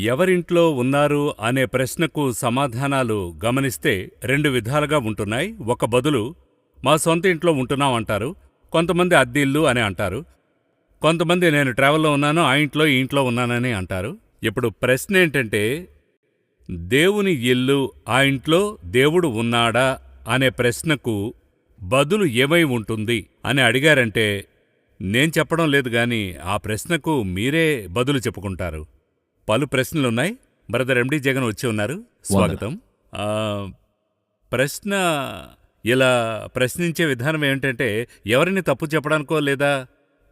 ఎవరింట్లో ఉన్నారు అనే ప్రశ్నకు సమాధానాలు గమనిస్తే రెండు విధాలుగా ఉంటున్నాయి. ఒక బదులు మా సొంత ఇంట్లో ఉంటున్నాం అంటారు. కొంతమంది అద్దె ఇల్లు అని అంటారు. కొంతమంది నేను ట్రావెల్లో ఉన్నాను, ఆ ఇంట్లో ఈ ఇంట్లో ఉన్నానని అంటారు. ఇప్పుడు ప్రశ్న ఏంటంటే, దేవుని ఇల్లు, ఆ ఇంట్లో దేవుడు ఉన్నాడా అనే ప్రశ్నకు బదులు ఏమై ఉంటుంది అని అడిగారంటే నేను చెప్పడం లేదు గాని ఆ ప్రశ్నకు మీరే బదులు చెప్పుకుంటారు. పలు ప్రశ్నలున్నాయి. బ్రదర్ ఎండి జగన్ వచ్చి ఉన్నారు. స్వాగతం. ఆ, ప్రశ్న ఇలా ప్రశ్నించే విధానం ఏమిటంటే, ఎవరిని తప్పు చెప్పడానికో లేదా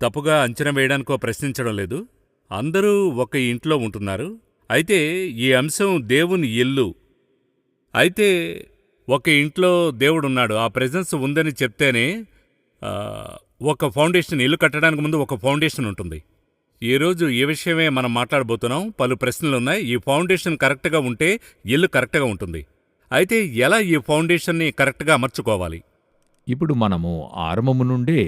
తప్పుగా అంచనా వేయడానికో ప్రశ్నించడం లేదు. అందరూ ఒక ఇంట్లో ఉంటున్నారు. అయితే ఈ అంశం దేవుని ఇల్లు. అయితే ఒక ఇంట్లో దేవుడున్నాడు, ఆ ప్రెజెన్స్ ఉందని చెప్తేనే ఒక ఫౌండేషన్, ఇల్లు కట్టడానికి ముందు ఒక ఫౌండేషన్ ఉంటుంది. ఈరోజు ఈ విషయమే మనం మాట్లాడబోతున్నాం. పలు ప్రశ్నలున్నాయి. ఈ ఫౌండేషన్ కరెక్ట్గా ఉంటే ఇల్లు కరెక్ట్గా ఉంటుంది. అయితే ఎలా ఈ ఫౌండేషన్ని కరెక్ట్గా అమర్చుకోవాలి? ఇప్పుడు మనము ఆరంభము నుండే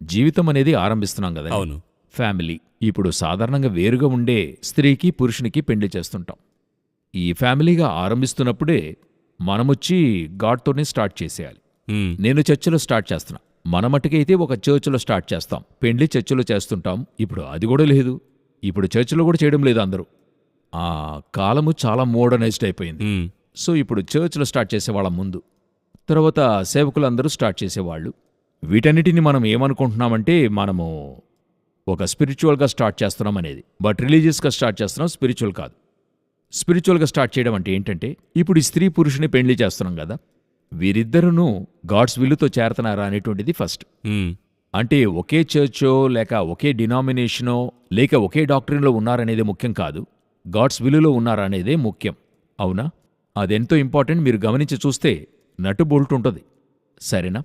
జీవితం అనేది ఆరంభిస్తున్నాం కదా. అవును. ఫ్యామిలీ. ఇప్పుడు సాధారణంగా వేరుగా ఉండే స్త్రీకి పురుషునికి పెండ్లి చేస్తుంటాం. ఈ ఫ్యామిలీగా ఆరంభిస్తున్నప్పుడే మనమొచ్చి గాడ్తోనే స్టార్ట్ చేసేయాలి. నేను చర్చిలో స్టార్ట్ చేస్తున్నా. మన మట్టుకైతే ఒక చర్చిలో స్టార్ట్ చేస్తాం. పెండ్లి చర్చిలో చేస్తుంటాం. ఇప్పుడు అది కూడా లేదు. ఇప్పుడు చర్చిలో కూడా చేయడం లేదు అందరూ. ఆ కాలము చాలా మోడర్నైజ్డ్ అయిపోయింది. సో ఇప్పుడు చర్చ్లో స్టార్ట్ చేసేవాళ్ళం ముందు. తర్వాత సేవకులందరూ స్టార్ట్ చేసేవాళ్ళు. వీటన్నిటిని మనం ఏమనుకుంటున్నామంటే మనము ఒక స్పిరిచువల్గా స్టార్ట్ చేస్తున్నాం అనేది. బట్ రిలీజియస్గా స్టార్ట్ చేస్తున్నాం, స్పిరిచువల్ కాదు. స్పిరిచువల్గా స్టార్ట్ చేయడం అంటే ఏంటంటే, ఇప్పుడు ఈ స్త్రీ పురుషుని పెళ్లి చేస్తున్నాం కదా, వీరిద్దరూ గాడ్స్ విల్లుతో చేరుతున్నారా అనేటువంటిది ఫస్ట్. అంటే ఒకే చర్చో లేక ఒకే డినామినేషనో లేక ఒకే డాక్టరీన్లో ఉన్నారనేది ముఖ్యం కాదు, గాడ్స్ విల్లులో ఉన్నారా అనేదే ముఖ్యం. అవునా? అదెంతో ఇంపార్టెంట్. మీరు గమనించి చూస్తే నట్టు బోల్ట్ ఉంటుంది, సరేనా?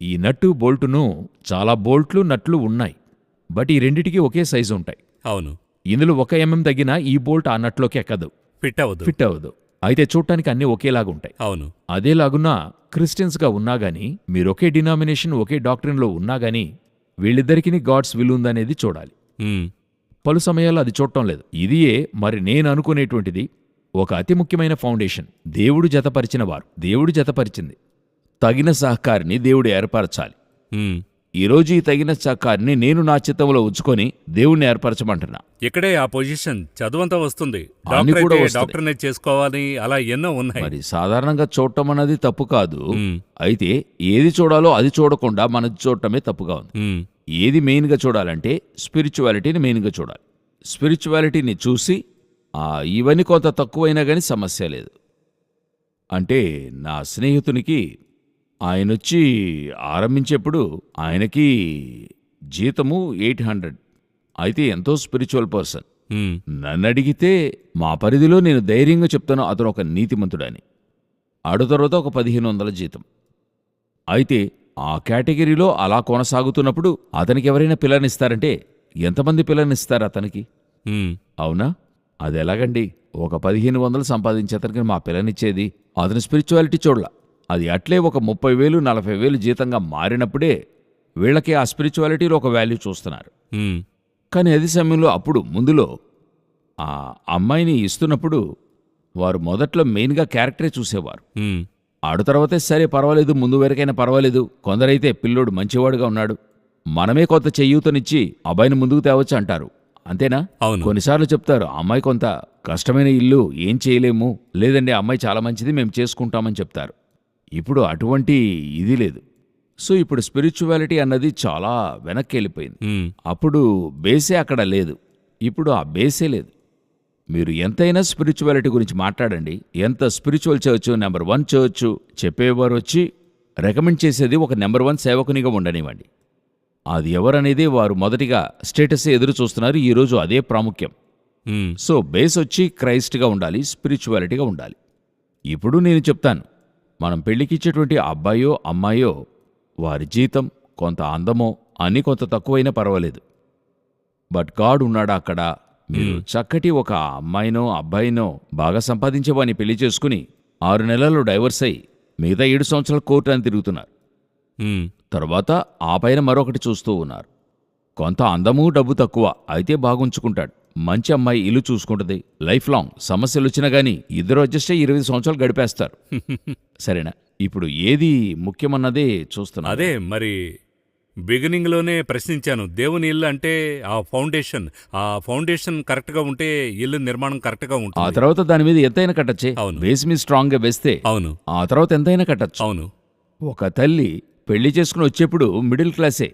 ఈ నట్టు బోల్టును చాలా బోల్ట్లు నట్లు ఉన్నాయి, బట్ ఈ రెండిటికి ఒకే సైజు ఉంటాయి. అవును. ఇందులో 1 mm తగ్గినా ఈ బోల్ట్ ఆ నట్లోకి ఎక్కదు, ఫిట్ అవ్వదు. అయితే చూడటానికి అన్నీ ఒకేలాగుంటాయి. అవును. అదేలాగున్నా క్రిస్టియన్స్గా ఉన్నాగాని, మీరు ఒకే డినామినేషన్ ఒకే డాక్ట్రిన్లో ఉన్నాగాని, వీళ్ళిద్దరికీ గాడ్స్ విల్ ఉందనేది చూడాలి. పలు సమయాల్లో అది చూడటం లేదు. ఇదియే మరి నేను అనుకునేటువంటిది ఒక అతి ముఖ్యమైన ఫౌండేషన్. దేవుడు జతపరిచినవారు, దేవుడు జతపరిచింది. తగిన సహకారిని దేవుడు ఏర్పరచాలి. ఈరోజు ఈ తగిన సహకారిని నేను నా చిత్తంలో ఉంచుకొని దేవుణ్ణి ఏర్పరచమంటున్నా. ఇక్కడే ఆ పొజిషన్ చదువంతా వస్తుంది. డాక్టర్నే చేసుకోవాలి, అలా ఎన్నో ఉన్నాయి. మరి సాధారణంగా చూడటం అన్నది తప్పు కాదు. అయితే ఏది చూడాలో అది చూడకుండా మనది చూడటమే తప్పుగా ఉంది. ఏది మెయిన్గా చూడాలంటే స్పిరిచువాలిటీని మెయిన్గా చూడాలి. స్పిరిచువాలిటీని చూసి ఇవన్నీ కొంత తక్కువైనా కానీ సమస్య లేదు. అంటే నా స్నేహితునికి ఆయనొచ్చి ఆరంభించేప్పుడు ఆయనకి జీతము 800. అయితే ఎంతో స్పిరిచువల్ పర్సన్. నన్ను అడిగితే మా పరిధిలో నేను ధైర్యంగా చెప్తాను అతను ఒక నీతిమంతుడని. తర్వాత ఒక 1500 జీతం. అయితే ఆ కేటగిరీలో అలా కొనసాగుతున్నప్పుడు అతనికి ఎవరైనా పిల్లనిస్తారంటే ఎంతమంది పిల్లనిస్తారు అతనికి? అవునా? అది ఎలాగండి? ఒక 1500 సంపాదించే అతనికి మా పిల్లనిచ్చేది? అతని స్పిరిచువాలిటీ చూడలా. అది అట్లే ఒక 30,000 40,000 జీతంగా మారినప్పుడే వీళ్ళకి ఆ స్పిరిచువాలిటీలో ఒక వాల్యూ చూస్తున్నారు. కానీ అదే సమయంలో అప్పుడు ముందులో ఆ అమ్మాయిని ఇస్తున్నప్పుడు వారు మొదట్లో మెయిన్గా క్యారెక్టరే చూసేవారు. తర్వాతే సరే పర్వాలేదు, ముందు వరకైనా పర్వాలేదు, కొందరైతే పిల్లోడు మంచివాడుగా ఉన్నాడు, మనమే కొంత చెయ్యూతనిచ్చి అబ్బాయిని ముందుకు తేవచ్చు అంటారు. అంతేనా? అవును. కొన్నిసార్లు చెప్తారు అమ్మాయి కొంత కష్టమైన ఇల్లు, ఏం చేయలేము, లేదండి అమ్మాయి చాలా మంచిది, మేము చేసుకుంటామని చెప్తారు. ఇప్పుడు అటువంటి ఇది లేదు. సో ఇప్పుడు స్పిరిచువాలిటీ అన్నది చాలా వెనక్కి వెళ్ళిపోయింది. అప్పుడు బేసే అక్కడ లేదు, ఇప్పుడు ఆ బేసే లేదు. మీరు ఎంతైనా స్పిరిచువాలిటీ గురించి మాట్లాడండి, ఎంత స్పిరిచువల్ చర్చ్, నెంబర్ 1 చర్చ్ చెప్పేవారు వచ్చి రికమెండ్ చేసేది ఒక నెంబర్ 1 సేవకునిగా ఉండనివ్వండి. అది ఎవరనేది వారు మొదటిగా స్టేటస్ ఎదురు చూస్తున్నారు. ఈరోజు అదే ప్రాముఖ్యం. సో బేస్ వచ్చి క్రైస్ట్గా ఉండాలి, స్పిరిచువాలిటీగా ఉండాలి. ఇప్పుడు నేను చెప్తాను, మనం పెళ్లికిచ్చేటువంటి అబ్బాయో అమ్మాయో వారి జీతం, కొంత అందమో అన్నీ కొంత తక్కువైనా పర్వాలేదు, బట్ గాడ్ ఉన్నాడా అక్కడ? మీరు చక్కటి ఒక అమ్మాయినో అబ్బాయినో బాగా సంపాదించేవాడిని పెళ్లి చేసుకుని 6 నెలల్లో డైవర్స్ అయ్యి మిగతా 7 సంవత్సరాలు కోర్టు అని తిరుగుతున్నారు. తర్వాత ఆ పైన మరొకటి చూస్తూ ఉన్నారు. కొంత అందము డబ్బు తక్కువ అయితే బాగుంచుకుంటాడు, మంచి అమ్మాయి ఇల్లు చూసుకుంటుంది, లైఫ్ లాంగ్ సమస్యలు వచ్చినా గానీ ఇద్దరు అడ్జస్ట్ అయ్యి 20 సంవత్సరాలు గడిపేస్తారు. సరేనా? ఇప్పుడు ఏది ముఖ్యమన్నదే చూస్తున్నా. అదే మరి బిగినింగ్లోనే ప్రశ్నించాను. దేవుని ఇల్లు అంటే ఆ ఫౌండేషన్ కరెక్ట్గా ఉంటే ఇల్లు నిర్మాణం కరెక్ట్గా ఆ ఉంటుంది. తర్వాత దాని మీద ఎంతైనా కట్టచ్చే. అవును. బేస్ మీద స్ట్రాంగ్ గా వేస్తే అవును. ఆ తర్వాత ఎంతైనా కట్టచ్చు. అవును. ఒక తల్లి పెళ్లి చేసుకుని వచ్చేప్పుడు మిడిల్ క్లాసే,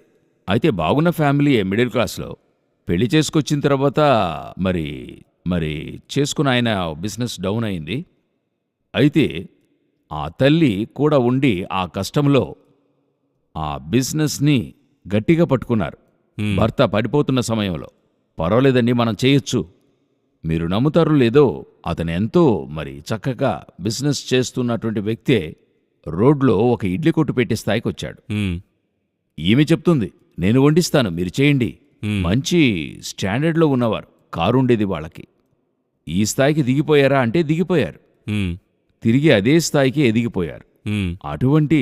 అయితే బాగున్న ఫ్యామిలీయే మిడిల్ క్లాస్లో. పెళ్లి చేసుకొచ్చిన తర్వాత మరి మరి చేసుకున్న ఆయన బిజినెస్ డౌన్ అయింది. అయితే ఆ తల్లి కూడా ఉండి ఆ కష్టంలో ఆ బిజినెస్ని గట్టిగా పట్టుకున్నారు. హ్మ్. భర్త పడిపోతున్న సమయంలో పర్వాలేదండి మనం చేయొచ్చు, మీరు నమ్ముతారు లేదో అతను ఎంతో మరి చక్కగా బిజినెస్ చేస్తున్నటువంటి వ్యక్తే రోడ్లో ఒక ఇడ్లీ కొట్టు పెట్టే స్థాయికి వచ్చాడు. హ్మ్. ఈమె చెప్తుంది, నేను వండిస్తాను మీరు చేయండి. హ్మ్. మంచి స్టాండర్డ్లో ఉన్నవారు, కారుండేది వాళ్ళకి. ఈ స్థాయికి దిగిపోయారా అంటే దిగిపోయారు. హ్మ్. తిరిగి అదే స్థాయికి ఎదిగిపోయారు. హ్మ్. అటువంటి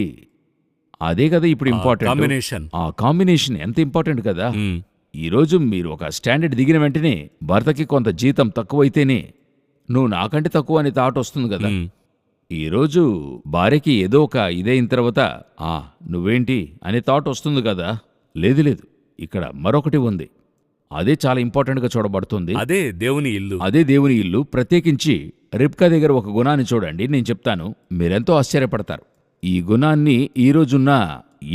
అదే కదా ఇప్పుడు ఇంపార్టెంట్. కాంబినేషన్. ఆ కాంబినేషన్ ఎంత ఇంపార్టెంట్ కదా. హ్మ్. ఈరోజు మీరు ఒక స్టాండర్డ్ దిగిన వెంటనే భర్తకి కొంత జీతం తక్కువైతేనే నువ్వు నాకంటే తక్కువ అనే థాట్ వస్తుంది కదా. హ్మ్. ఈరోజు భార్యకి ఏదో ఒక ఇదైన తర్వాత నువ్వేంటి అనే థాట్ వస్తుంది కదా. లేదు లేదు, ఇక్కడ మరొకటి ఉంది, అదే చాలా ఇంపార్టెంట్గా చూడబడుతుంది. అదే దేవుని ఇల్లు. అదే దేవుని ఇల్లు. ప్రత్యేకించి రిబ్కా దగ్గర ఒక గుణాన్ని చూడండి, నేను చెప్తాను, మీరెంతో ఆశ్చర్యపడతారు. ఈ గుణాన్ని ఈ రోజున్న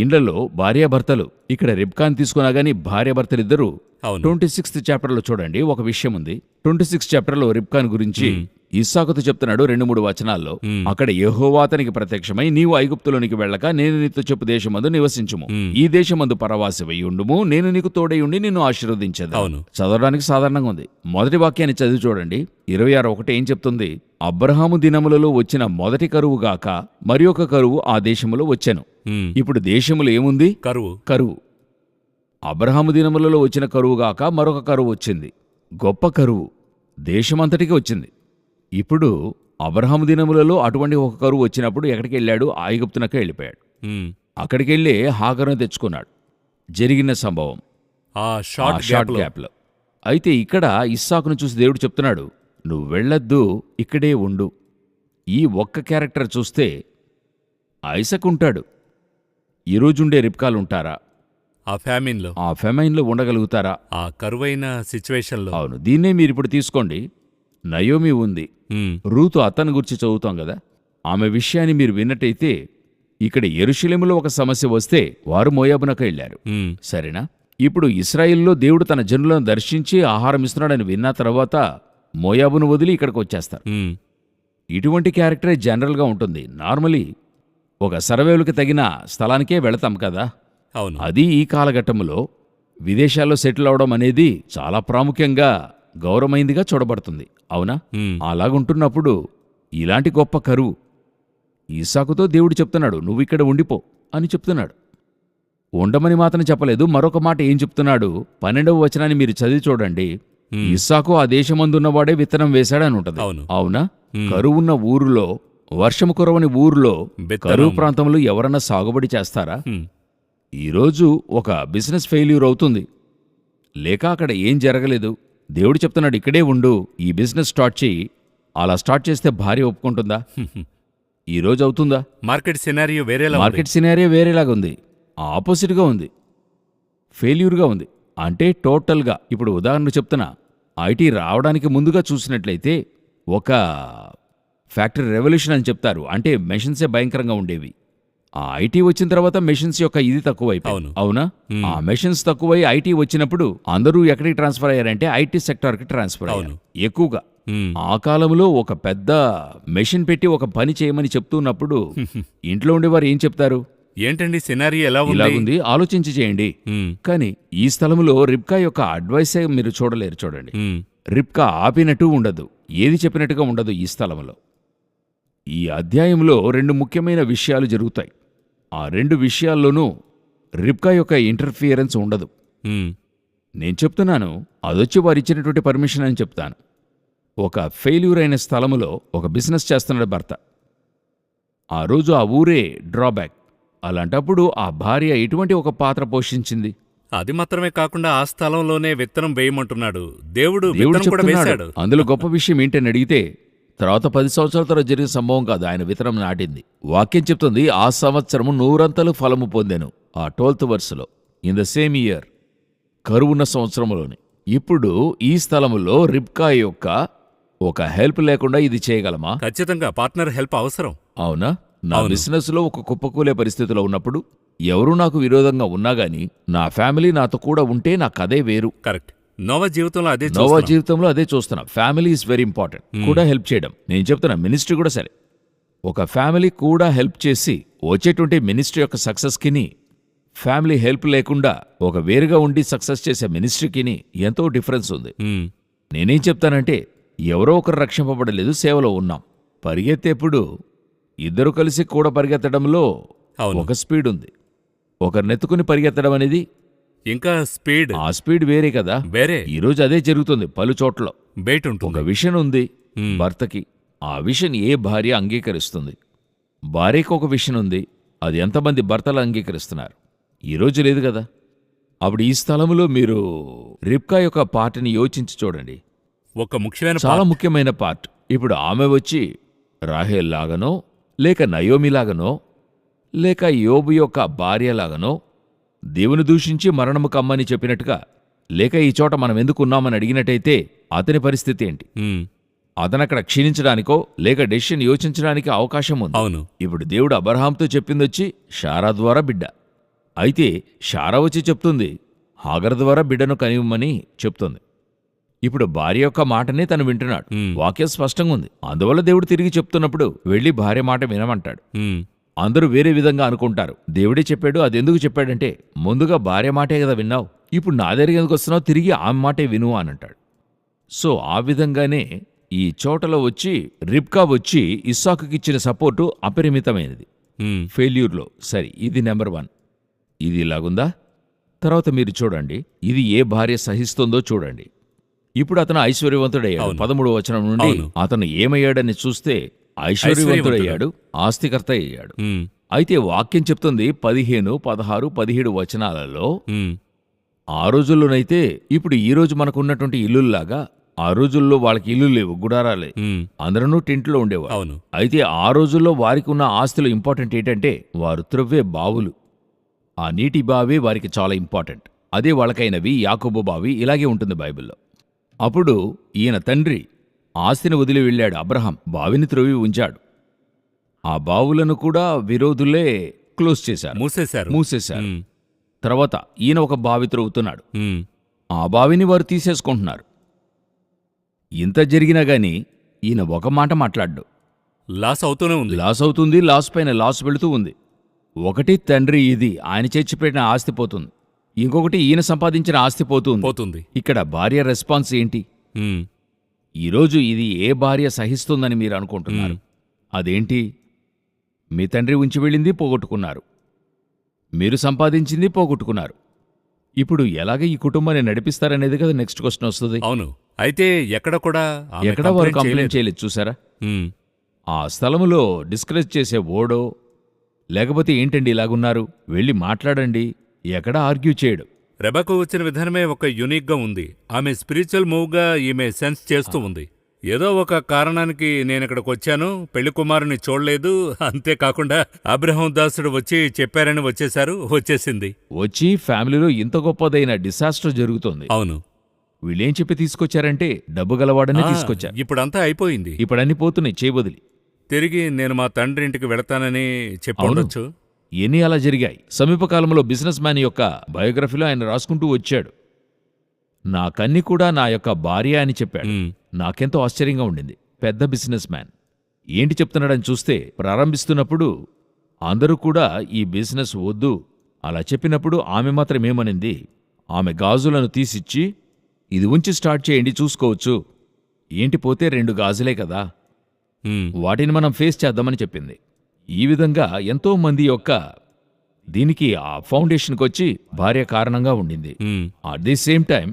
ఇండ్లలో భార్యాభర్తలు, ఇక్కడ రిబ్కాని తీసుకున్నా గానీ భార్యాభర్తలిద్దరూ అవును. 26th చాప్టర్లో చూడండి ఒక విషయం ఉంది. 26th చాప్టర్లో రిబ్కాన్ గురించి ఇస్సాకుతో చెప్తున్నాడు 2-3 వచనాల్లో. అక్కడ యెహోవా అతనికి ప్రత్యక్షమై, నీవు ఐగుప్తులోనికి వెళ్ళక నేను నీతో చెప్పు దేశమందు నివసించుము, ఈ దేశమందు పరవాసివై ఉండుము, నేను నీకు తోడై ఉండి నిన్ను ఆశీర్వదించేది. అవును. చదవడానికి సాధారణంగా ఉంది. మొదటి వాక్యాన్ని చదివి చూడండి. 26:1 ఏం చెప్తుంది? అబ్రహాము దినములలో వచ్చిన మొదటి కరువు గాక మరి ఒక కరువు ఆ దేశములో వచ్చెను. హ్మ్. ఇప్పుడు దేశములో ఏముంది? కరువు. కరువు. అబ్రహాము దినములలో వచ్చిన కరువుగాక మరొక కరువు వచ్చింది, గొప్ప కరువు దేశమంతటికి వచ్చింది. ఇప్పుడు అబ్రహాము దినములలో అటువంటి ఒక కరువు వచ్చినప్పుడు ఎక్కడికి వెళ్ళాడు? ఐగుప్తునకే వెళ్ళిపోయాడు. హ్మ్. అక్కడికెళ్ళి హాగరును తెచ్చుకున్నాడు. జరిగిన సంభవం ఆ షార్ట్ గ్యాప్లో. గ్యాప్లో. అయితే ఇక్కడ ఇస్సాకును చూసి దేవుడు చెప్తున్నాడు, నువ్వు వెళ్ళొద్దు, ఇక్కడే ఉండు. ఈ ఒక్క క్యారెక్టర్ చూస్తే ఐసక్ ఉంటాడు. ఈరోజుండే రిబ్కాలుంటారా? ఆ ఫ్యామిన్లో, ఆ ఫెమైన్లో ఉండగలుగుతారా? ఆ కరువైన సిచ్యువేషన్లో. అవును. దీన్నే మీరిప్పుడు తీసుకోండి. నయోమి ఉంది, హ్మ్. రూతు అతని గురించి చదువుతాం కదా. ఆమె విషయాన్ని మీరు విన్నట్టయితే ఇక్కడ యెరూషలేములో ఒక సమస్య వస్తే వారు మోయాబునకు వెళ్ళారు. హ్మ్. సరేనా? ఇప్పుడు ఇశ్రాయేలులో దేవుడు తన జనులను దర్శించి ఆహారం ఇస్తున్నాడని విన్న తర్వాత మోయాబును వదిలి ఇక్కడికి వచ్చేస్తారు. హ్మ్. ఇటువంటి క్యారెక్టరే జనరల్గా ఉంటుంది. నార్మలీ ఒక సర్వేలకు తగిన స్థలానికే వెళతాం కదా. అవును. అది ఈ కాలఘట్టంలో విదేశాల్లో సెటిల్ అవడం అనేది చాలా ప్రాముఖ్యంగా గౌరవమైందిగా చూడబడుతుంది. అవునా? హ్మ్. అలాగుంటున్నప్పుడు ఇలాంటి గొప్ప కరువు ఇస్సాకుతో దేవుడు చెప్తున్నాడు, నువ్వు ఇక్కడ ఉండిపో అని చెప్తున్నాడు. ఉండమని మాత్రం చెప్పలేదు. మరొక మాట ఏం చెప్తున్నాడు? 12వ వచనాన్ని మీరు చదివి చూడండి. ఇస్సాకు ఆ దేశమందున్నవాడే విత్తనం వేశాడని ఉంటది. అవును. అవునా? కరువున్న ఊరులో, వర్షము కురవని ఊరులో, విత్తనం. కరువు ప్రాంతంలో ఎవరన్నా సాగుబడి చేస్తారా? హ్మ్. ఈరోజు ఒక బిజినెస్ ఫెయిల్యూర్ అవుతుంది, లేక అక్కడ ఏం జరగలేదు. దేవుడు చెప్తున్నాడు, ఇక్కడే ఉండు, ఈ బిజినెస్ స్టార్ట్ చెయ్యి. అలా స్టార్ట్ చేస్తే భార్య ఒప్పుకుంటుందా? ఈరోజు అవుతుందా? మార్కెట్ సినారియో వేరేలా ఉంది. మార్కెట్ సినారియో వేరేలాగా ఉంది, ఆపోజిట్గా ఉంది, ఫెయిల్యూర్గా ఉంది. అంటే టోటల్గా ఇప్పుడు ఉదాహరణ చెప్తున్నా, ఐటీ రావడానికి ముందుగా చూసినట్లయితే ఒక ఫ్యాక్టరీ రెవల్యూషన్ అని చెప్తారు. అంటే మెషిన్సే భయంకరంగా ఉండేవి. ఆ ఐటీ వచ్చిన తర్వాత మెషిన్స్ యొక్క ఇది తక్కువైపోయింది. అవునా? ఆ మెషిన్స్ తక్కువై ఐటీ వచ్చినప్పుడు అందరూ ఎక్కడికి ట్రాన్స్ఫర్ అయ్యారంటే ఐటీ సెక్టార్కి ట్రాన్స్ఫర్ అయ్యారు ఎక్కువగా. ఆ కాలంలో ఒక పెద్ద మెషిన్ పెట్టి ఒక పని చేయమని చెప్తున్నప్పుడు ఇంట్లో ఉండేవారు ఏం చెప్తారు? ఏంటండి సినారియో ఎలా ఇలాగుంది, ఆలోచించి చేయండి. కానీ ఈ స్థలంలో రిబ్కా యొక్క అడ్వైసే మీరు చూడలేరు. చూడండి, రిబ్కా ఆపినట్టు ఉండదు, ఏది చెప్పినట్టుగా ఉండదు ఈ స్థలంలో. ఈ అధ్యాయంలో 2 ముఖ్యమైన విషయాలు జరుగుతాయి. ఆ 2 విషయాల్లోనూ రిబ్కా యొక్క ఇంటర్ఫియరెన్స్ ఉండదు. నేను చెప్తున్నాను, అదొచ్చి వారిచ్చినటువంటి పర్మిషన్ అని చెప్తాను. ఒక ఫెయిల్యూర్ అయిన స్థలములో ఒక బిజినెస్ చేస్తున్నాడు భర్త. ఆ రోజు ఆ ఊరే డ్రాబ్యాక్. అలాంటప్పుడు ఆ భార్య ఎటువంటి ఒక పాత్ర పోషించింది? అది మాత్రమే కాకుండా ఆ స్థలంలోనే విత్తనం వేయమంటున్నాడు. దేవుడు దేవుడు విత్తనం కూడా చెప్తున్నాడు. వేశాడు. అందులో గొప్ప విషయం ఏంటని అడిగితే తర్వాత 10 సంవత్సరాల తర్వాత జరిగిన సంభవం కాదు, ఆయన విత్తనం నాటింది. వాక్యం చెప్తుంది ఆ సంవత్సరము 100 ఫలము పొందెను. ఆ 12th వర్స్లో ఇన్ ద సేమ్ ఇయర్, కరువున్న సంవత్సరంలోని. ఇప్పుడు ఈ స్థలములో రిబ్కా యొక్క ఒక హెల్ప్ లేకుండా ఇది చేయగలమా? ఖచ్చితంగా పార్ట్నర్ హెల్ప్ అవసరం. అవునా? నా అవును. బిజినెస్ లో ఒక కుప్పకూలే పరిస్థితిలో ఉన్నప్పుడు ఎవరూ నాకు విరోధంగా ఉన్నా గానీ నా ఫ్యామిలీ నాతో కూడా ఉంటే నాకదే వేరు. కరెక్ట్. నోవా జీవితంలో అదే నోవా చూస్తున్నాం. జీవితంలో అదే చూస్తున్నా. Family is very important. కూడా హెల్ప్ చేయడం. నేను చెప్తున్నా మినిస్ట్రీ కూడా సరే, ఒక ఫ్యామిలీ కూడా హెల్ప్ చేసి వచ్చేటువంటి మినిస్ట్రీ యొక్క సక్సెస్కిని, ఫ్యామిలీ హెల్ప్ లేకుండా ఒక వేరుగా ఉండి సక్సెస్ చేసే మినిస్ట్రీకిని ఎంతో డిఫరెన్స్ ఉంది. ఉమ్, నేనేం చెప్తానంటే ఎవరో ఒకరు రక్షింపబడలేదు, సేవలో ఉన్నాం. పరిగెత్తేప్పుడు ఇద్దరు కలిసి కూడా పరిగెత్తడంలో అవును. ఒక స్పీడ్ ఉంది. ఒకరినెత్తుకుని పరిగెత్తడం అనేది ఇంకా స్పీడ్ ఆ స్పీడ్ వేరే కదా. వేరే. ఈరోజు అదే జరుగుతుంది పలు చోట్ల. బయట ఒక ఉంటుంది. విషన్ ఉంది ఉమ్, భర్తకి, ఆ విషన్ ఏ భార్య అంగీకరిస్తుంది? భార్యకు ఒక విషన్ ఉంది, అది ఎంతమంది భర్తలు అంగీకరిస్తున్నారు? ఈరోజు లేదు కదా. అప్పుడు ఈ స్థలంలో మీరు రిబ్కా యొక్క పార్ట్ని యోచించి చూడండి. ఒక ముఖ్యమైన చాలా part. ముఖ్యమైన పార్ట్. ఇప్పుడు ఆమె వచ్చి రాహేల్ లాగనో, లేక నయోమి లాగనో, లేక యోబు యొక్క భార్యలాగనో దేవుని దూషించి మరణము కమ్మని చెప్పినట్టుగా, లేక ఈ చోట మనం ఎందుకున్నామని అడిగినట్టయితే అతని పరిస్థితి ఏంటి? ఉమ్, అతనక్కడ క్షీణించడానికో లేక డెసిషన్ యోచించడానికి అవకాశం ఉంది. అవును. ఇప్పుడు దేవుడు అబ్రహాంతో చెప్పిందొచ్చి షారా ద్వారా బిడ్డ. అయితే షారా వచ్చి చెప్తుంది హాగర్ ద్వారా బిడ్డను కనివ్వమని చెప్తుంది. ఇప్పుడు భార్య యొక్క మాటనే తను వింటున్నాడు. ఉమ్, వాక్యం స్పష్టంగా ఉంది. అందువల్ల దేవుడు తిరిగి చెప్తున్నప్పుడు వెళ్ళి భార్య మాట వినమంటాడు. ఉమ్, అందరూ వేరే విధంగా అనుకుంటారు. దేవుడే చెప్పాడు. అది ఎందుకు చెప్పాడంటే ముందుగా భార్య మాటే కదా విన్నావు, ఇప్పుడు నా దగ్గరికి ఎందుకు వస్తున్నావు, తిరిగి ఆమె మాటే విను అని అంటాడు. సో ఆ విధంగానే ఈ చోటలో వచ్చి రిబ్కా వచ్చి ఇస్సాకుకి ఇచ్చిన సపోర్టు అపరిమితమైనది. ఉమ్, ఫెయిల్యూర్లో సరే, ఇది నెంబర్ 1. ఇది ఇలాగుందా? తర్వాత మీరు చూడండి, ఇది ఏ భార్య సహిస్తుందో చూడండి. ఇప్పుడు అతను ఐశ్వర్యవంతుడయ్యాడు. అవును. 13వ వచనం నుండి అవును. అతను ఏమయ్యాడని చూస్తే ఐశ్వర్యవంతుడయ్యాడు, ఆస్తికర్త అయ్యాడు. ఉమ్, అయితే వాక్యం చెప్తుంది 15, 16, 17 వచనాలలో ఉమ్, ఆ రోజుల్లోనైతే ఇప్పుడు ఈ రోజు మనకున్నటువంటి ఇల్లుల్లాగా ఆ రోజుల్లో వాళ్ళకి ఇల్లు లేవు, గుడారాలే. ఉమ్, అందరూ టెంట్లో ఉండేవారు. అవును. అయితే ఆ రోజుల్లో వారికి ఉన్న ఆస్తులు ఇంపార్టెంట్ ఏంటంటే వారు త్రవ్వే బావులు. ఆ నీటి బావి వారికి చాలా ఇంపార్టెంట్. అదే వాళ్ళకైనవి యాకోబు బావి. ఇలాగే ఉంటుంది బైబిల్లో. అప్పుడు ఈయన తండ్రి ఆస్తిని వదిలి వెళ్ళాడు. అబ్రహాం బావిని త్రవ్వి ఉంచాడు. ఆ బావులను కూడా విరోధులే క్లోజ్ చేశారు, మూసేశారు. మూసేశారు. ఉమ్, తర్వాత ఈయన ఒక బావి త్రవ్వుతున్నాడు. ఉమ్, ఆ బావిని వారు తీసేసుకుంటున్నారు. ఇంత జరిగినా గాని ఈయన ఒక మాట మాట్లాడ్డు. లాస్ అవుతూనే ఉంది. లాస్ అవుతుంది, లాస్ పైన లాస్ వెళుతూ ఉంది. ఒకటి తండ్రి ఇది ఆయన చేర్చిపెట్టిన ఆస్తి పోతుంది, ఇంకొకటి ఈయన సంపాదించిన ఆస్తి పోతుంది. పోతుంది. ఇక్కడ భార్య రెస్పాన్స్ ఏంటి? ఉమ్, ఈరోజు ఇది ఏ భార్య సహిస్తుందని మీరు అనుకుంటున్నారు? అదేంటి? మీ తండ్రి ఉంచి వెళ్ళింది పోగొట్టుకున్నారు, మీరు సంపాదించింది పోగొట్టుకున్నారు. ఇప్పుడు ఎలాగ ఈ కుటుంబాన్ని నడిపిస్తారనేది కదా నెక్స్ట్ క్వశ్చన్ వస్తుంది. అవును. అయితే ఎక్కడ కూడా ఆమె ఎక్కడ వారు complaint కంప్లైంట్ చేయలేదు. చేయలేదు, చూసారా? ఉమ్, ఆ స్థలములో డిస్కరేజ్ చేసే ఓడో లేకపోతే ఏంటండి ఇలాగున్నారు, వెళ్ళి మాట్లాడండి, ఎక్కడా ఆర్గ్యూ చేయడు. రెబెకా వచ్చిన విధానమే ఒక యునిక్గా ఉంది. ఆమె స్పిరిచువల్ మూవ్గా ఈమె సెన్స్ చేస్తూ ఉంది. ఏదో ఒక కారణానికి నేనిక్కడికి వచ్చాను, పెళ్లి కుమారుని చూడలేదు, అంతేకాకుండా అబ్రహాం దాసుడు వచ్చి చెప్పారని వచ్చేసింది. వచ్చి ఫ్యామిలీలో ఇంత గొప్పదైన డిసాస్టర్ జరుగుతోంది. అవును. వీళ్ళేం చెప్పి తీసుకొచ్చారంటే డబ్బు గలవాడనే ఆ, తీసుకొచ్చారు. ఇప్పుడంతా అయిపోయింది. ఇప్పుడు అన్ని పోతున్నాయి చేయబదిలి. తిరిగి నేను మా తండ్రి ఇంటికి వెళతానని చెప్పవచ్చు. ఎన్ని అలా జరిగాయి. సమీపకాలంలో బిజినెస్ మ్యాన్ యొక్క బయోగ్రఫీలో ఆయన రాసుకుంటూ వచ్చాడు, నా కన్ని కూడా నా యొక్క భార్య అని చెప్పాడు. నాకెంతో ఆశ్చర్యంగా ఉండింది. పెద్ద బిజినెస్ మ్యాన్ ఏంటి చెప్తున్నాడని చూస్తే, ప్రారంభిస్తున్నప్పుడు అందరూ కూడా ఈ బిజినెస్ వద్దు అలా చెప్పినప్పుడు ఆమె మాత్రం ఏమనింది, ఆమె గాజులను తీసిచ్చి ఇది ఉంచి స్టార్ట్ చేయండి, చూసుకోవచ్చు. ఏంటి పోతే 2 గాజులే కదా, వాటిని మనం ఫేస్ చేద్దామని చెప్పింది. ఈ విధంగా ఎంతో మంది యొక్క దీనికి ఆ ఫౌండేషన్కి వచ్చి భార్య కారణంగా ఉండింది. అట్ ది సేమ్ టైం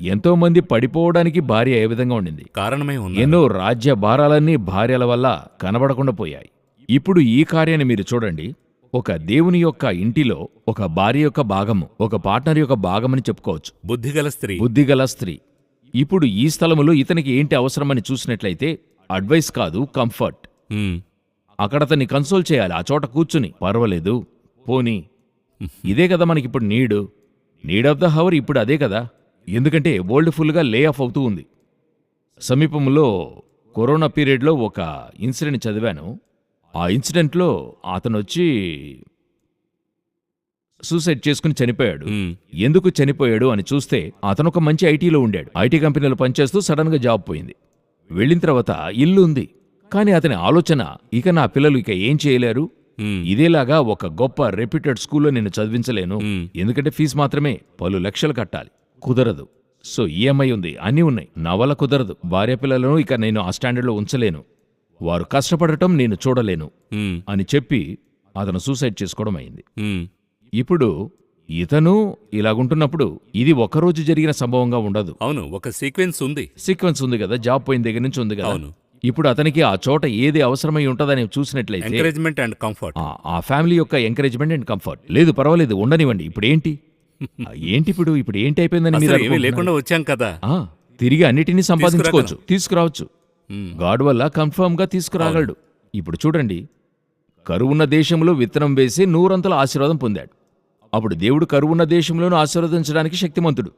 ఎంతో మంది పడిపోవడానికి భార్య ఏ విధంగా ఉండింది. కారణమే ఉంది. ఎన్నో రాజ్య భారాలన్నీ భార్యల వల్ల కనబడకుండా పోయాయి. ఇప్పుడు ఈ కార్యాన్ని మీరు చూడండి. ఒక దేవుని యొక్క ఇంటిలో ఒక భార్య యొక్క భాగము, ఒక పార్ట్నర్ యొక్క భాగమని చెప్పుకోవచ్చు. బుద్ధిగల స్త్రీ. బుద్ధిగల స్త్రీ. ఇప్పుడు ఈ స్థలములో ఇతనికి ఏంటి అవసరమని చూసినట్లయితే అడ్వైస్ కాదు, కంఫర్ట్. ఉమ్, అక్కడ అతన్ని కన్సోల్ చేయాలి, ఆ చోట కూర్చుని. పర్వాలేదు, పోనీ, ఇదే కదా మనకిప్పుడు నీడ్ ఆఫ్ ద హవర్ ఇప్పుడు అదే కదా. ఎందుకంటే వరల్డ్ ఫుల్గా లే ఆఫ్ అవుతూ ఉంది. సమీపంలో కరోనా పీరియడ్లో ఒక ఇన్సిడెంట్ చదివాను. ఆ ఇన్సిడెంట్లో అతను వచ్చి సూసైడ్ చేసుకుని చనిపోయాడు. ఉమ్, ఎందుకు చనిపోయాడు అని చూస్తే అతను ఒక మంచి ఐటీలో ఉండాడు. ఐటీ కంపెనీలో పనిచేస్తూ సడన్గా జాబ్ పోయింది. వెళ్ళిన తర్వాత ఇల్లు ఉంది, కానీ అతని ఆలోచన, ఇక నా పిల్లలు ఇక ఏం చేయలేరు, ఉమ్, ఇదేలాగా ఒక గొప్ప రెప్యూటెడ్ స్కూల్లో నేను చదివించలేను, ఉమ్, ఎందుకంటే ఫీజు మాత్రమే పలు లక్షలు కట్టాలి, కుదరదు. సో ఈఎంఐ ఉంది, అన్నీ ఉన్నాయి, నా వల్ల కుదరదు. భార్య పిల్లలను ఇక నేను ఆ స్టాండర్డ్లో ఉంచలేను, వారు కష్టపడటం నేను చూడలేను ఉమ్, అని చెప్పి అతను సూసైడ్ చేసుకోవడం అయింది. ఉమ్, ఇప్పుడు ఇతను ఇలాగుంటున్నప్పుడు ఇది ఒక్కరోజు జరిగిన సంభవంగా ఉండదు. అవును, ఒక సీక్వెన్స్ ఉంది. సీక్వెన్స్ ఉంది కదా, జాబ్ పోయిన దగ్గర నుంచి ఉంది కదా. అవును. ఇప్పుడు అతనికి ఆ చోట ఏది అవసరమై ఉంటుందని చూసినట్లయితే ఎంకరేజ్మెంట్ అండ్ కంఫర్ట్. ఆ ఫ్యామిలీ యొక్క ఎంకరేజ్మెంట్ అండ్ కంఫర్ట్. లేదు, పర్వాలేదు, ఉండనివ్వండి. ఇప్పుడు ఏంటి ఇప్పుడు ఏంటి అయిపోయిందని మీరు అసలు ఏమీ అనుకుంటున్నారు? లేకుండా వచ్చాం కదా. ఆ, తిరిగి అన్నిటినీ సంపాదించుకోవచ్చు, తీసుకురావచ్చు. ఉమ్, గాడ్ వల్ల కన్ఫర్మ్ గా తీసుకురాగలడు. ఇప్పుడు చూడండి, కరువున్న దేశంలో విత్తనం వేసి 100 ఆశీర్వాదం పొందాడు. అప్పుడు దేవుడు కరువున్న దేశంలోనూ ఆశీర్వదించడానికి శక్తిమంతుడు.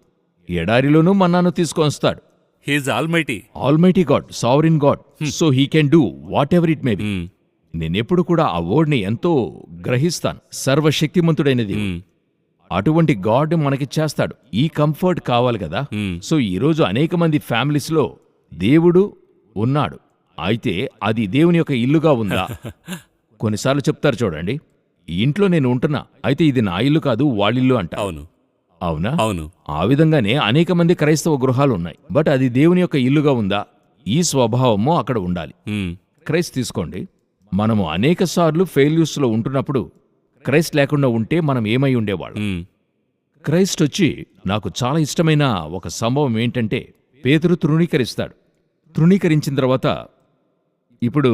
ఎడారిలోనూ మన్నాను తీసుకొస్తాడు. He is almighty. Almighty God, sovereign God, so he can do whatever it may be. Um, నేనెప్పుడు కూడా ఆ వర్డ్ని ఎంతో గ్రహిస్తాను. సర్వశక్తిమంతుడైనది. ఉమ్, అటువంటి గాడ్ మనకి చేస్తాడు. ఈ కంఫర్ట్ కావాలి కదా. ఉమ్, సో ఈరోజు అనేక మంది ఫ్యామిలీస్లో దేవుడు ఉన్నాడు, అయితే అది దేవుని యొక్క ఇల్లుగా ఉందా? కొన్నిసార్లు చెప్తారు చూడండి, ఈ ఇంట్లో నేను ఉంటున్నా, అయితే ఇది నా ఇల్లు కాదు, వాళ్ళిల్లు అంట. అవును, అవునా? అవును. ఆ విధంగానే అనేక మంది క్రైస్తవ గృహాలు ఉన్నాయి, బట్ అది దేవుని యొక్క ఇల్లుగా ఉందా? ఈ స్వభావము అక్కడ ఉండాలి. ఉమ్, క్రైస్ట్ తీసుకోండి, మనము అనేక సార్లు ఫెయిల్యూర్స్లో ఉంటున్నప్పుడు క్రైస్ట్ లేకుండా ఉంటే మనం ఏమై ఉండేవాళ్ళం? ఉమ్, క్రైస్ట్ వచ్చి, నాకు చాలా ఇష్టమైన ఒక సంభవం ఏంటంటే, పేతురు తృణీకరిస్తాడు. తృణీకరించిన తర్వాత ఇప్పుడు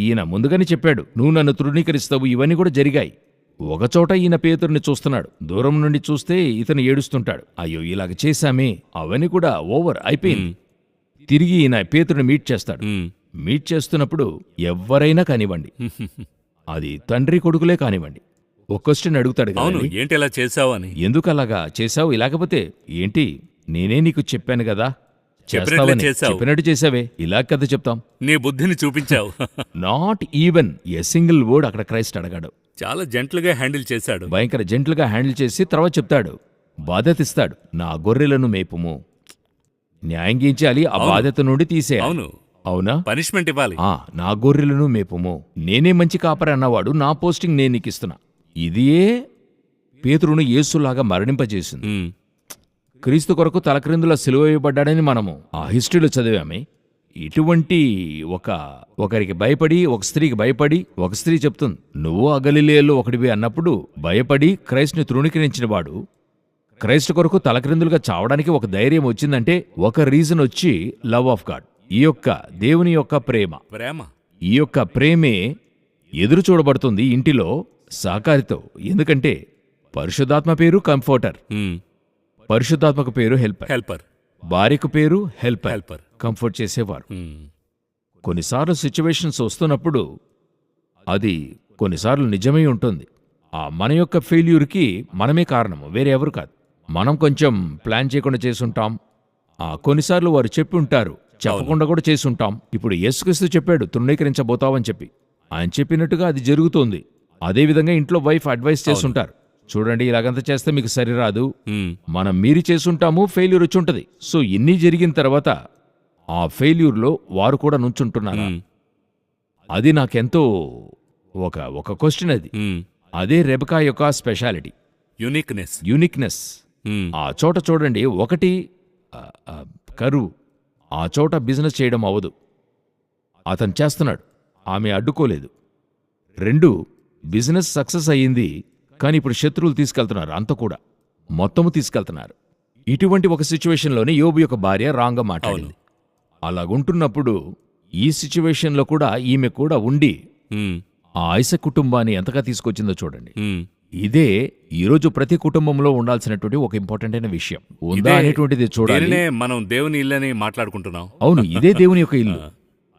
ఈయన ముందుగానే చెప్పాడు, నువ్వు నన్ను తృణీకరిస్తావు, ఇవన్నీ కూడా జరిగాయి. ఒకచోట ఈయన పేతురుని చూస్తున్నాడు, దూరం నుండి చూస్తే ఇతను ఏడుస్తుంటాడు, అయ్యో ఇలాగ చేశామే, అవన్నీ కూడా ఓవర్ అయిపోయింది. తిరిగి ఈయన పేతురుని మీట్ చేస్తాడు. ఉమ్, మీట్ చేస్తున్నప్పుడు ఎవ్వరైనా కానివ్వండి, అది తండ్రి కొడుకులే కానివ్వండి, ఒక క్వశ్చన్ అడుగుతాడు అవును, కదా, ఏంటి ఇలా చేసావు అని. ఎందుకు అలాగా చేశావు? ఇలాగపోతే ఏంటి, నేనే నీకు చెప్పాను కదా చెప్పినట్లే చేస్తావని. చేశావు. చెప్పినట్టు చేసావే, ఇలా కదా చెప్తాం. నీ బుద్ధిని చూపించావు. Not even a single word అక్కడ క్రైస్ట్ అడగాడు. చాలా జెంట్లుగా హ్యాండిల్ చేశాడు. భయంకర జెంట్లుగా హ్యాండిల్ చేసి తర్వాత చెప్తాడు, బాధ్యత ఇస్తాడు, నా గొర్రెలను మేపుము. న్యాయం గీయించాలి, ఆ అవును. బాధ్యత నుండి తీసే. అవును, అవునా? పనిష్మెంట్ ఇవ్వాలి. నా గొర్రెలను మేపుము, నేనే మంచి కాపరి అన్నవాడు, నా పోస్టింగ్ నేను నీకు ఇస్తున్నా. ఇదియే పేతురును యేసులాగా మరణింపజేసింది. ఉమ్, క్రీస్తు కొరకు తలక్రిందుల సిలువ వేయబడ్డాడని మనము ఆ హిస్టరీలో చదివామే. ఇటువంటి ఒకరికి భయపడి, ఒక స్త్రీకి భయపడి, ఒక స్త్రీ చెప్తుంది, నువ్వు ఆ గలిలయలో ఒకడివి అన్నప్పుడు భయపడి క్రైస్తుని తృణీకరించిన వాడు క్రైస్తు కొరకు తలక్రిందులుగా చావడానికి ఒక ధైర్యం వచ్చిందంటే ఒక రీజన్ వచ్చి లవ్ ఆఫ్ గాడ్. ఈ యొక్క దేవుని యొక్క ప్రేమ, ఈ యొక్క ప్రేమే ఎదురు చూడబడుతుంది ఇంటిలో సహకారితో. ఎందుకంటే పరిశుద్ధాత్మ పేరు కంఫర్టర్, ఉమ్, పరిశుద్ధాత్మకు పేరు హెల్పర్, హెల్పర్, భార్యకు పేరు హెల్పర్, హెల్పర్, కంఫర్ట్ చేసేవారు. ఉమ్, కొన్నిసార్లు సిచ్యువేషన్స్ వస్తున్నప్పుడు అది కొన్నిసార్లు నిజమై ఉంటుంది. మన యొక్క ఫెయిల్యూర్కి మనమే కారణము, వేరే ఎవరు కాదు. మనం కొంచెం ప్లాన్ చేయకుండా చేసుంటాం. కొన్నిసార్లు వారు చెప్పి ఉంటారు, చెప్పకుండా కూడా చేసుంటాం. ఇప్పుడు యేసుక్రీస్తు చెప్పాడు తృణీకరించబోతావని చెప్పి, ఆయన చెప్పినట్టుగా అది జరుగుతోంది. అదేవిధంగా ఇంట్లో వైఫ్ అడ్వైస్ చేస్తుంటారు, చూడండి ఇలాగంతా చేస్తే మీకు సరిరాదు, ఉమ్, మనం మీరి చేసుంటాము, ఫెయిల్యూర్ వచ్చి ఉంటుంది. సో ఇన్ని జరిగిన తర్వాత ఆ ఫెయిల్యూర్లో వారు కూడా నుంచుంటున్నారా? ఉమ్, అది నాకెంతో ఒక క్వశ్చన్ అది. ఉమ్, అదే రెబకా యొక్క స్పెషాలిటీ, యూనిక్నెస్. ఉమ్, ఆ చోట చూడండి, ఒకటి కరువు, ఆ చోట బిజినెస్ చేయడం అవ్వదు, అతను చేస్తున్నాడు, ఆమె అడ్డుకోలేదు. 2, బిజినెస్ సక్సెస్ అయ్యింది, కానీ ఇప్పుడు శత్రువులు తీసుకెళ్తున్నారు, అంత కూడా మొత్తము తీసుకెళ్తున్నారు. ఇటువంటి ఒక సిచ్యువేషన్లోనే యోబు యొక్క భార్య రాంగా మాట్లాడింది. అలాగుంటున్నప్పుడు ఈ సిచ్యువేషన్లో కూడా ఈమె కూడా ఉండి ఉమ్, ఆ ఐసక్ కుటుంబాన్ని ఎంతగా తీసుకొచ్చిందో చూడండి. ఉమ్. ఇదే ఈరోజు ప్రతి కుటుంబంలో ఉండాల్సినటువంటి ఒక ఇంపార్టెంట్ అయిన విషయం. ఉందా ఇదే- అనేటువంటిది చూడాలి. దీనినే మనం దేవుని ఇల్లని మాట్లాడుకుంటున్నాం. అవును, ఇదే దేవుని యొక్క ఇల్లు.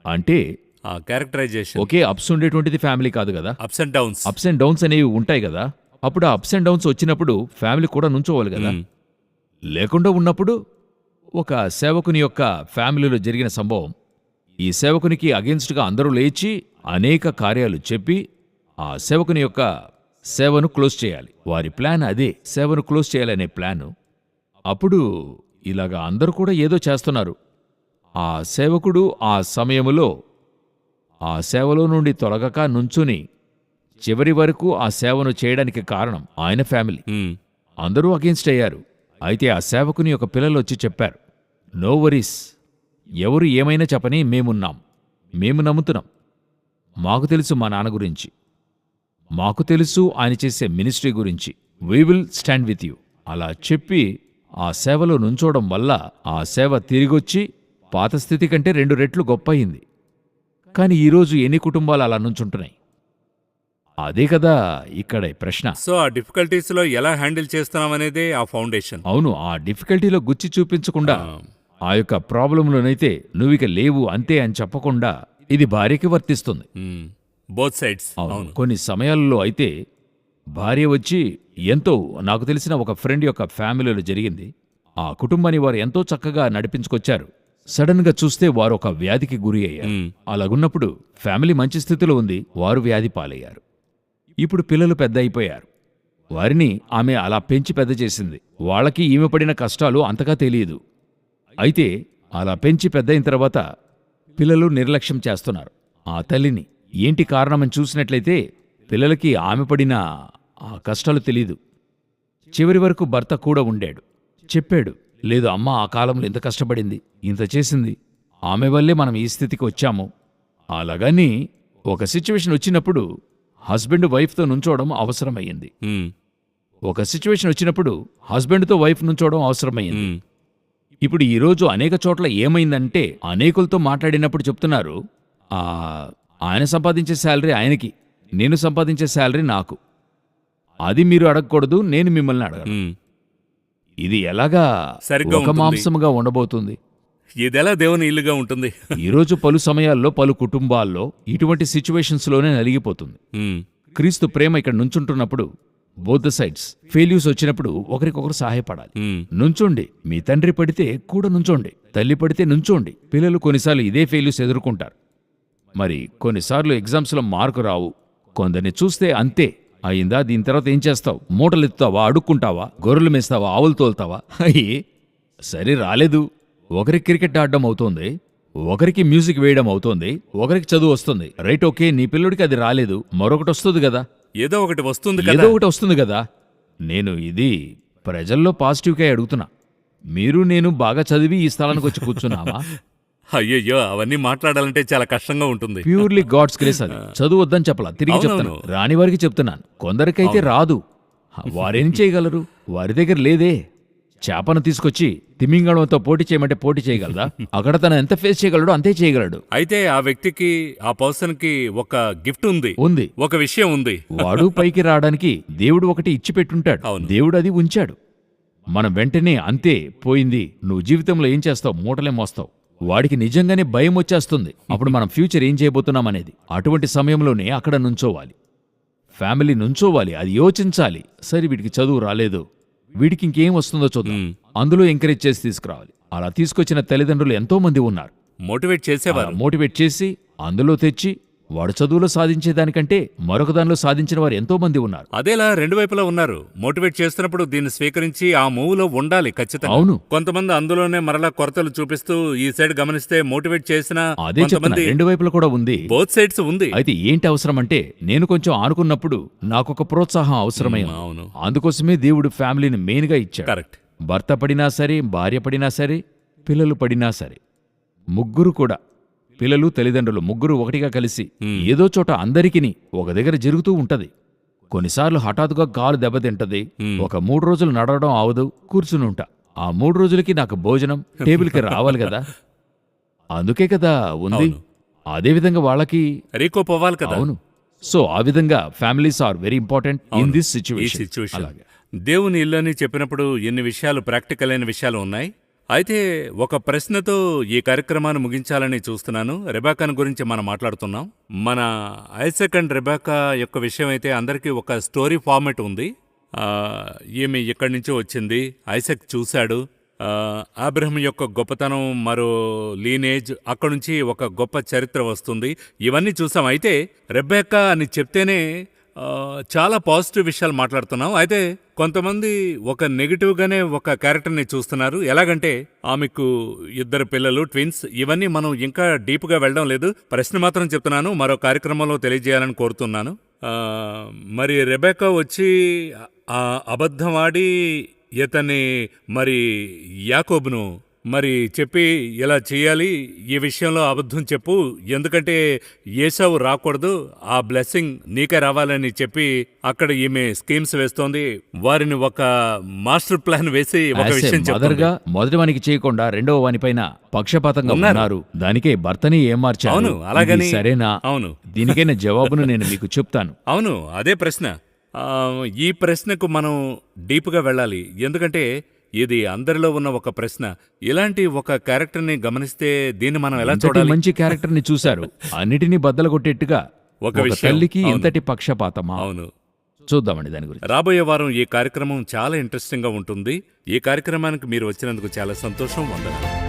అంటే ఆ క్యారెక్టరైజేషన్, ఒకే అప్స్ ఉండేటువంటిది ఫ్యామిలీ కాదు కదా. Ups and downs. Ups and downs అనేవి ఉంటాయి కదా. అప్పుడు ఆ అప్స్ అండ్ డౌన్స్ వచ్చినప్పుడు ఫ్యామిలీ కూడా నుంచోవాలి కదా. లేకుండా ఉన్నప్పుడు ఒక సేవకుని యొక్క ఫ్యామిలీలో జరిగిన సంభవం, ఈ సేవకునికి అగెన్స్ట్గా అందరూ లేచి అనేక కార్యాలు చెప్పి ఆ సేవకుని యొక్క సేవను క్లోజ్ చేయాలి. వారి ప్లాన్ అదే, సేవను క్లోజ్ చేయాలనే ప్లాను. అప్పుడు ఇలాగా అందరూ కూడా ఏదో చేస్తున్నారు. ఆ సేవకుడు ఆ సమయములో ఆ సేవలో నుండి తొలగక నుంచుని చివరి వరకు ఆ సేవను చేయడానికి కారణం ఆయన ఫ్యామిలీ. ఉమ్. అందరూ అగెన్స్ట్ అయ్యారు. అయితే ఆ సేవకుని యొక్క పిల్లలు వచ్చి చెప్పారు, నో వరీస్, ఎవరు ఏమైనా చెప్పని మేమున్నాం, మేము నమ్ముతున్నాం, మాకు తెలుసు మా నాన్న గురించి, మాకు తెలుసు ఆయన చేసే మినిస్ట్రీ గురించి, we will stand with you. అలా చెప్పి ఆ సేవలో నుంచోవడం వల్ల ఆ సేవ తిరిగొచ్చి పాత స్థితి కంటే 2 రెట్లు గొప్ప అయింది. కాని ఈరోజు ఎన్ని కుటుంబాలు అలా నుంచుంటున్నాయి? అదే కదా ఇక్కడ ప్రశ్న. సో ఆ డిఫికల్టీస్ లో ఎలా హ్యాండిల్ చేస్తున్నాం అనేదే ఆ ఫౌండేషన్. అవును, ఆ డిఫికల్టీలో గుచ్చి చూపించకుండా, ఆ యొక్క ప్రాబ్లంలోనైతే నువ్విక లేవు అంతే అని చెప్పకుండా ఇది భార్యకి వర్తిస్తుంది. Both sides. అవును, కొన్ని సమయాల్లో అయితే భార్య వచ్చి ఎంతో, నాకు తెలిసిన ఒక ఫ్రెండ్ యొక్క ఫ్యామిలీలో జరిగింది. ఆ కుటుంబాన్ని వారు ఎంతో చక్కగా నడిపించుకొచ్చారు. సడన్ గా చూస్తే వారు ఒక వ్యాధికి గురి అయ్యారు. అలాగున్నప్పుడు ఫ్యామిలీ మంచి స్థితిలో ఉంది, వారు వ్యాధి పాలయ్యారు. ఇప్పుడు పిల్లలు పెద్ద అయిపోయారు. వారిని ఆమె అలా పెంచి పెద్ద చేసింది. వాళ్ళకి ఈమె పడిన కష్టాలు అంతగా తెలియదు. అయితే అలా పెంచి పెద్దయిన తర్వాత పిల్లలు నిర్లక్ష్యం చేస్తున్నారు ఆ తల్లిని. ఏంటి కారణమని చూసినట్లయితే పిల్లలకి ఆమె పడిన ఆ కష్టాలు తెలీదు. చివరి వరకు భర్త కూడా ఉండాడు, చెప్పాడు, లేదు అమ్మ ఆ కాలంలో ఇంత కష్టపడింది, ఇంత చేసింది, ఆమె వల్లే మనం ఈ స్థితికి వచ్చాము. అలాగని ఒక సిచ్యువేషన్ వచ్చినప్పుడు హస్బెండ్ వైఫ్తో నుంచోవడం అవసరమయ్యింది. ఒక సిచ్యువేషన్ వచ్చినప్పుడు హస్బెండ్తో వైఫ్ నుంచోవడం అవసరమయ్యింది. ఇప్పుడు ఈరోజు అనేక చోట్ల ఏమైందంటే అనేకులతో మాట్లాడినప్పుడు చెప్తున్నారు, ఆయన సంపాదించే శాలరీ ఆయనకి, నేను సంపాదించే శాలరీ నాకు, అది మీరు అడగకూడదు, నేను మిమ్మల్ని అడగను. ఇది ఎలాగా సరిగ్గా ఒక ఉంటుంది. మాంసముగా ఉండబోతుంది? ఇదెలా దేవుని ఇల్లుగా ఉంటుంది? ఈరోజు పలు సమయాల్లో పలు కుటుంబాల్లో ఇటువంటి సిచ్యువేషన్స్లోనే నలిగిపోతుంది. క్రీస్తు ప్రేమ ఇక్కడ నుంచుంటున్నప్పుడు బోత్ సైడ్స్ ఫెయిల్యూస్ వచ్చినప్పుడు ఒకరికొకరు సహాయపడాలి. నుంచోండి, మీ తండ్రి పడితే కూడా నుంచోండి, తల్లి పడితే నుంచోండి. పిల్లలు కొన్నిసార్లు ఇదే ఫెయిల్యూస్ ఎదుర్కొంటారు. మరి కొన్నిసార్లు ఎగ్జామ్స్లో మార్కు రావు. కొందరిని చూస్తే అంతే, అయిందా, దీని తర్వాత ఏం చేస్తావు, మూటలెత్తుతావా, అడుక్కుంటావా, గొర్రెలు మేస్తావా, ఆవులు తోలుతావా, అయ్యి సరే రాలేదు. ఒకరికి క్రికెట్ ఆడడం అవుతోంది, ఒకరికి మ్యూజిక్ వేయడం అవుతోంది, ఒకరికి చదువు వస్తుంది, రైట్, ఓకే, నీ పిల్లుడికి అది రాలేదు, మరొకటి వస్తుంది కదా, ఏదో ఒకటి వస్తుంది ఏదో కదా. ఒకటి వస్తుంది కదా. నేను ఇది ప్రజల్లో పాజిటివ్గా అడుగుతున్నా. మీరు నేను బాగా చదివి ఈ స్థలానికి వచ్చి కూర్చున్నామా? అయ్యయ్యో, అవన్నీ మాట్లాడాలంటే చాలా కష్టంగా ఉంటుంది. ప్యూర్లీ గాడ్స్ గ్రేస్ అది. చదువు వద్దని చెప్పలా, తిరిగి అవునవును. చెప్తాను, రాని వారికి చెప్తున్నాను. కొందరికైతే రాదు, వారేం చేయగలరు? వారి దగ్గర లేదే. చేపను తీసుకొచ్చి తిమింగళంతో పోటీ చేయమంటే పోటీ చేయగలదా? అక్కడ తను ఎంత ఫేస్ చేయగలడో అంతే చేయగలడు. అయితే ఆ వ్యక్తికి, ఆ పర్సన్ కి ఒక గిఫ్ట్ ఉంది, ఉంది, ఒక విషయం ఉంది. వాడు పైకి రావడానికి దేవుడు ఒకటి ఇచ్చి పెట్టుంటాడు. అవును. దేవుడు అది ఉంచాడు. మనం వెంటనే అంతే పోయింది, నువ్వు జీవితంలో ఏం చేస్తావు, మూటలే మోస్తావు. వాడికి నిజంగానే భయం వచ్చేస్తుంది, అప్పుడు మనం ఫ్యూచర్ ఏం చేయబోతున్నాం అనేది. అటువంటి సమయంలోనే అక్కడ నుంచోవాలి, ఫ్యామిలీ నుంచోవాలి, అది యోచించాలి. సరే, వీడికి చదువు రాలేదు, వీడికి ఇంకేం వస్తుందో చూద్దాం, అందులో ఎంకరేజ్ చేసి తీసుకురావాలి. అలా తీసుకొచ్చిన తల్లిదండ్రులు ఎంతో మంది ఉన్నారు. మోటివేట్ చేసేవారు. మోటివేట్ చేసి అందులో తెచ్చి వాడు చదువులో సాధించేదానికంటే మరొక దానిలో సాధించిన వారు ఎంతో మంది ఉన్నారు. అదేలా రెండు వైపులా ఉన్నారు. మోటివేట్ చేస్తున్నప్పుడు దీన్ని స్వీకరించి ఆ మూవ్లో ఉండాలి ఖచ్చితంగా. అవును. కొంతమంది అందులోనే మరలా కొరతలు చూపిస్తూ ఈ సైడ్ గమనిస్తే మోటివేట్ చేసిన అదే చెప్తున్నా, రెండు వైపులా కూడా ఉంది. బోత్ సైడ్స్ ఉంది. అయితే ఏంటి అవసరం అంటే, నేను కొంచెం ఆనుకున్నప్పుడు నాకొక ప్రోత్సాహం అవసరమైంది. అవును, అందుకోసమే దేవుడు ఫ్యామిలీని మెయిన్ గా ఇచ్చాడు. కరెక్ట్. భర్త పడినా సరే, భార్య పడినా సరే, పిల్లలు పడినా సరే, ముగ్గురు కూడా, పిల్లలు తల్లిదండ్రులు ముగ్గురు ఒకటిగా కలిసి ఏదో చోట అందరికిని ఒక దగ్గర జరుగుతూ ఉంటది. కొన్నిసార్లు హఠాత్తుగా కాలు దెబ్బతింటది, ఒక 3 రోజులు నడవడం అవదు, కూర్చుని ఉంటా. ఆ 3 రోజులకి నాకు భోజనం టేబుల్కి రావాలి కదా, అందుకే కదా ఉంది. అదేవిధంగా వాళ్ళకి రీకోప్ అవ్వాలి కదా. అవును, సో ఆ విధంగా families are very important in this ఈ సిచ్యువేషన్. సిచ్యువేషన్ అలాగే దేవుని ఇల్లు అని చెప్పినప్పుడు ఎన్ని విషయాలు ప్రాక్టికల్ అయిన విషయాలు ఉన్నాయి. అయితే ఒక ప్రశ్నతో ఈ కార్యక్రమాన్ని ముగించాలని చూస్తున్నాను. రెబెక్కాను గురించి మనం మాట్లాడుతున్నాం. మన ఐసక్ అండ్ రెబెక్కా యొక్క విషయం అయితే అందరికీ ఒక స్టోరీ ఫార్మెట్ ఉంది. ఈమె ఎక్కడి నుంచో వచ్చింది, ఐసక్ చూశాడు, అబ్రహం యొక్క గొప్పతనం, మరో లీనేజ్, అక్కడి నుంచి ఒక గొప్ప చరిత్ర వస్తుంది. ఇవన్నీ చూసాం. అయితే రెబెక్కా అని చెప్తేనే చాలా పాజిటివ్ విషయాలు మాట్లాడుతున్నాం. అయితే కొంతమంది ఒక నెగిటివ్గానే ఒక క్యారెక్టర్ని చూస్తున్నారు. ఎలాగంటే ఆమెకు 2 పిల్లలు, ట్విన్స్. ఇవన్నీ మనం ఇంకా డీప్గా వెళ్ళడం లేదు. ప్రశ్న మాత్రం చెప్తున్నాను, మరో కార్యక్రమంలో తెలియజేయాలని కోరుతున్నాను. మరి రెబెక్కా వచ్చి అబద్ధం ఆడి ఇతన్ని మరి యాకోబును మరి చెప్పి ఇలా చేయాలి, ఈ విషయంలో అబద్ధం చెప్పు, ఎందుకంటే ఏసావు రాకూడదు, ఆ బ్లెస్సింగ్ నీకే రావాలని చెప్పి అక్కడ ఈమె స్కీమ్స్ వేస్తోంది. వారిని ఒక మాస్టర్ ప్లాన్ వేసి ఒక విషయం మదర్గా మొదటి వానికి చేయకుండా రెండవ వాని పైన పక్షపాతంగా ఉన్నారు. దానికే భర్తని ఏం మార్చారు? అవును, అలాగని సరేనా? అవును, దీనికైనా జవాబును నేను మీకు చెప్తాను. అవును, అదే ప్రశ్న. ఈ ప్రశ్నకు మనం డీప్గా వెళ్ళాలి, ఎందుకంటే ఇది అందరిలో ఉన్న ఒక ప్రశ్న. ఇలాంటి ఒక క్యారెక్టర్ని గమనిస్తే దీన్ని మనం ఎలా ఇంతటి చూడాలి? మంచి క్యారెక్టర్ ని చూశారు, అన్నిటినీ బద్దలు కొట్టేట్టుగా ఒక ఒక విషయం. తల్లికి అవును. ఇంతటి పక్షపాతమా? అవును. చూద్దామండి దాని గురించి. రాబోయే వారం ఈ కార్యక్రమం చాలా ఇంట్రెస్టింగ్గా ఉంటుంది. ఈ కార్యక్రమానికి మీరు వచ్చినందుకు చాలా సంతోషం. వందనాలు.